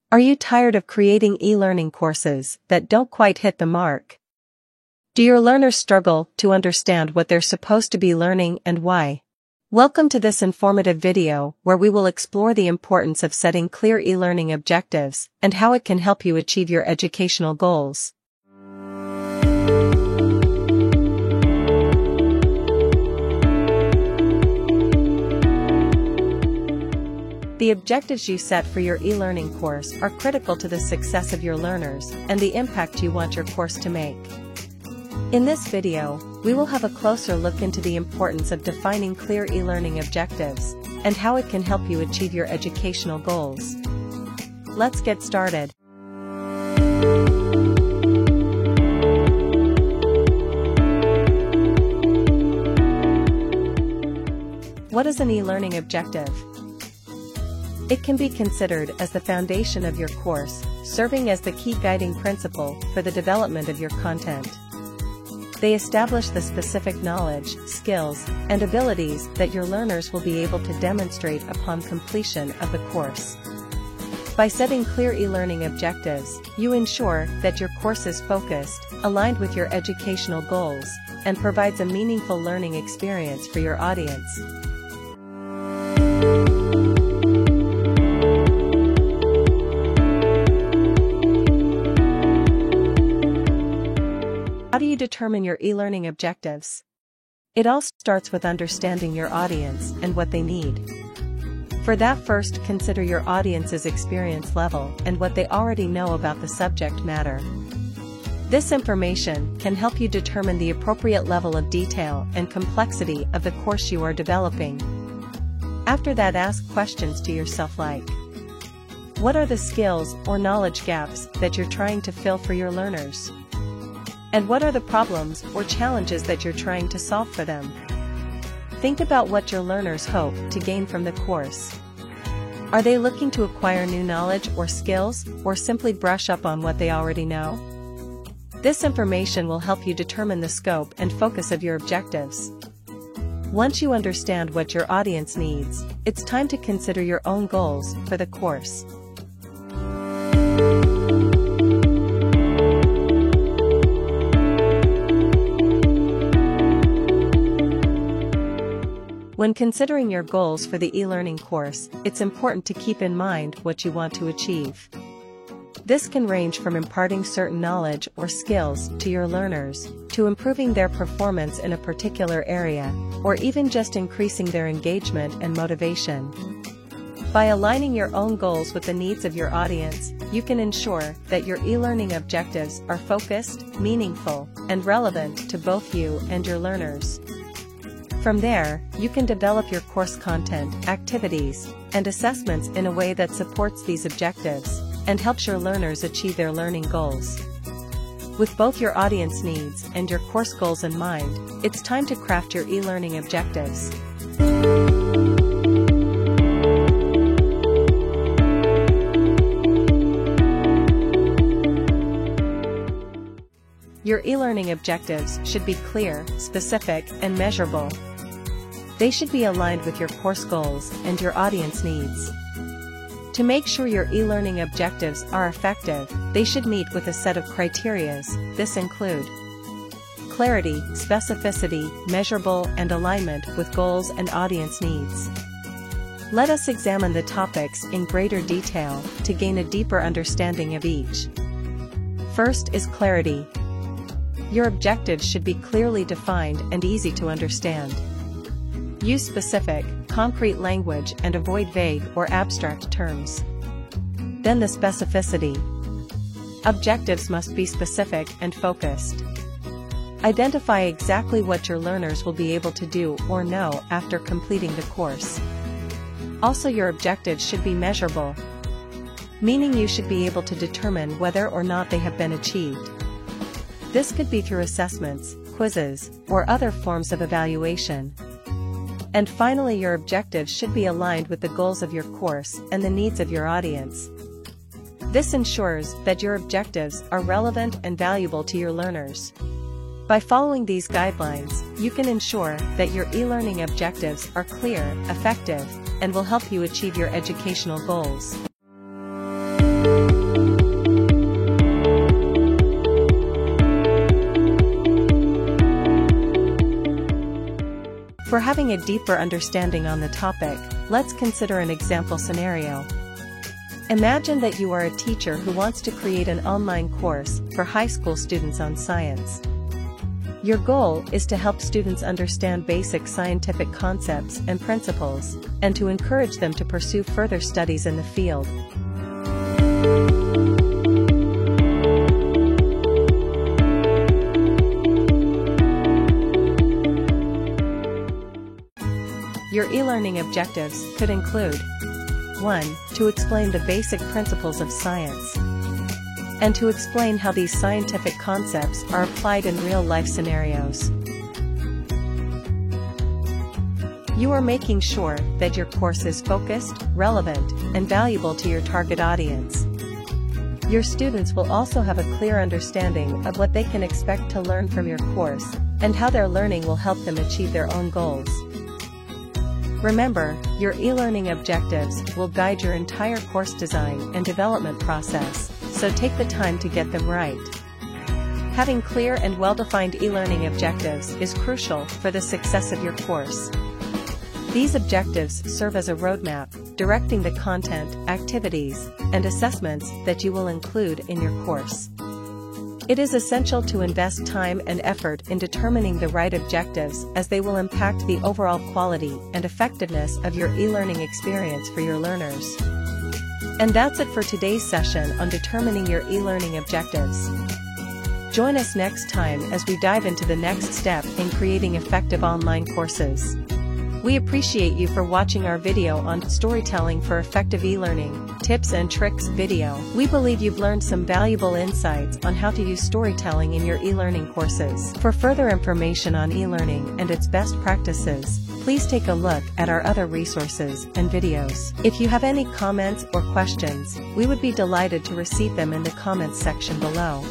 Are you tired of creating e-learning courses that don't quite hit the mark? Do your learners struggle to understand what they're supposed to be learning and why? Welcome to this informative video where we will explore the importance of setting clear e-learning objectives and how it can help you achieve your educational goals. The objectives you set for your e-learning course are critical to the success of your learners and the impact you want your course to make. In this video, we will have a closer look into the importance of defining clear e-learning objectives and how it can help you achieve your educational goals. Let's get started. What is an e-learning objective? It can be considered as the foundation of your course, serving as the key guiding principle for the development of your content. They establish the specific knowledge, skills, and abilities that your learners will be able to demonstrate upon completion of the course. By setting clear e-learning objectives, you ensure that your course is focused, aligned with your educational goals, and provides a meaningful learning experience for your audience. How do you determine your e-learning objectives? It all starts with understanding your audience and what they need. For that, first consider your audience's experience level and what they already know about the subject matter. This information can help you determine the appropriate level of detail and complexity of the course you are developing. After that, ask questions to yourself like, what are the skills or knowledge gaps that you're trying to fill for your learners? And what are the problems or challenges that you're trying to solve for them? Think about what your learners hope to gain from the course. Are they looking to acquire new knowledge or skills, or simply brush up on what they already know? This information will help you determine the scope and focus of your objectives. Once you understand what your audience needs, it's time to consider your own goals for the course. When considering your goals for the e-learning course, it's important to keep in mind what you want to achieve. This can range from imparting certain knowledge or skills to your learners, to improving their performance in a particular area, or even just increasing their engagement and motivation. By aligning your own goals with the needs of your audience, you can ensure that your e-learning objectives are focused, meaningful, and relevant to both you and your learners. From there, you can develop your course content, activities, and assessments in a way that supports these objectives and helps your learners achieve their learning goals. With both your audience needs and your course goals in mind, it's time to craft your e-learning objectives. Your e-learning objectives should be clear, specific, and measurable. They should be aligned with your course goals and your audience needs. To make sure your e-learning objectives are effective, they should meet with a set of criteria. This include clarity, specificity, measurable, and alignment with goals and audience needs. Let us examine the topics in greater detail to gain a deeper understanding of each. First is clarity. Your objectives should be clearly defined and easy to understand. Use specific, concrete language and avoid vague or abstract terms. Then the specificity. Objectives must be specific and focused. Identify exactly what your learners will be able to do or know after completing the course. Also, your objectives should be measurable, meaning you should be able to determine whether or not they have been achieved. This could be through assessments, quizzes, or other forms of evaluation. And finally, your objectives should be aligned with the goals of your course and the needs of your audience. This ensures that your objectives are relevant and valuable to your learners. By following these guidelines, you can ensure that your e-learning objectives are clear, effective, and will help you achieve your educational goals. For having a deeper understanding on the topic, let's consider an example scenario. Imagine that you are a teacher who wants to create an online course for high school students on science. Your goal is to help students understand basic scientific concepts and principles, and to encourage them to pursue further studies in the field. Your e-learning objectives could include 1. To explain the basic principles of science, and to explain how these scientific concepts are applied in real-life scenarios. You are making sure that your course is focused, relevant, and valuable to your target audience. Your students will also have a clear understanding of what they can expect to learn from your course, and how their learning will help them achieve their own goals. Remember, your e-learning objectives will guide your entire course design and development process, so take the time to get them right. Having clear and well-defined e-learning objectives is crucial for the success of your course. These objectives serve as a roadmap, directing the content, activities, and assessments that you will include in your course. It is essential to invest time and effort in determining the right objectives, as they will impact the overall quality and effectiveness of your e-learning experience for your learners. And that's it for today's session on determining your e-learning objectives. Join us next time as we dive into the next step in creating effective online courses. We appreciate you for watching our video on Storytelling for Effective E-Learning, Tips and Tricks video. We believe you've learned some valuable insights on how to use storytelling in your e-learning courses. For further information on e-learning and its best practices, please take a look at our other resources and videos. If you have any comments or questions, we would be delighted to receive them in the comments section below.